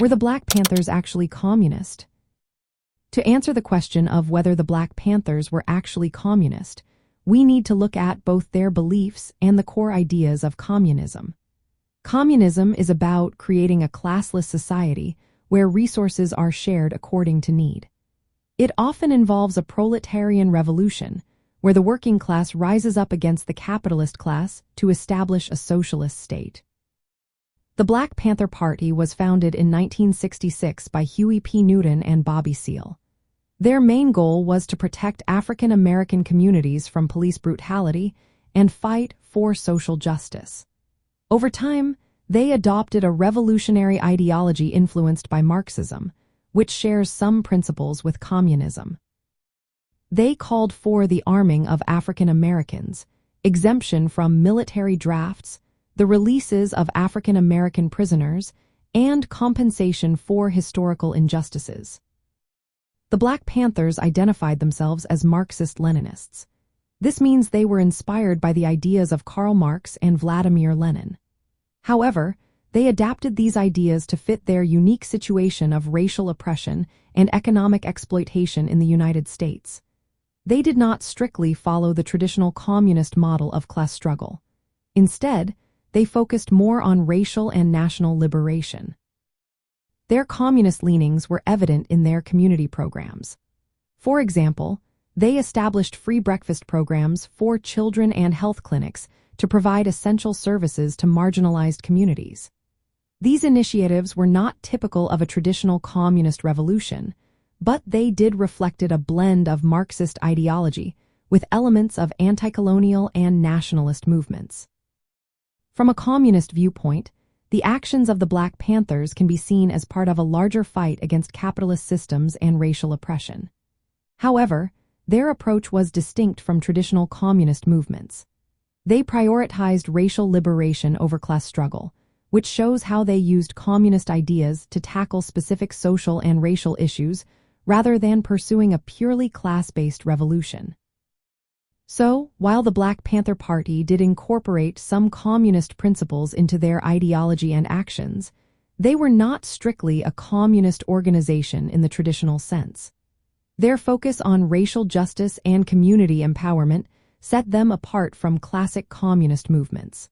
Were the Black Panthers actually communist? To answer the question of whether the Black Panthers were actually communist, we need to look at both their beliefs and the core ideas of communism. Communism is about creating a classless society where resources are shared according to need. It often involves a proletarian revolution, where the working class rises up against the capitalist class to establish a socialist state. The Black Panther Party was founded in 1966 by Huey P. Newton and Bobby Seale. Their main goal was to protect African American communities from police brutality and fight for social justice. Over time, they adopted a revolutionary ideology influenced by Marxism, which shares some principles with communism. They called for the arming of African Americans, exemption from military drafts, the releases of African American prisoners, and compensation for historical injustices. The Black Panthers identified themselves as Marxist-Leninists. This means they were inspired by the ideas of Karl Marx and Vladimir Lenin. However, they adapted these ideas to fit their unique situation of racial oppression and economic exploitation in the United States. They did not strictly follow the traditional communist model of class struggle. Instead, they focused more on racial and national liberation. Their communist leanings were evident in their community programs. For example, they established free breakfast programs for children and health clinics to provide essential services to marginalized communities. These initiatives were not typical of a traditional communist revolution, but they did reflected a blend of Marxist ideology with elements of anti-colonial and nationalist movements. From a communist viewpoint, the actions of the Black Panthers can be seen as part of a larger fight against capitalist systems and racial oppression. However, their approach was distinct from traditional communist movements. They prioritized racial liberation over class struggle, which shows how they used communist ideas to tackle specific social and racial issues rather than pursuing a purely class-based revolution. So, while the Black Panther Party did incorporate some communist principles into their ideology and actions, they were not strictly a communist organization in the traditional sense. Their focus on racial justice and community empowerment set them apart from classic communist movements.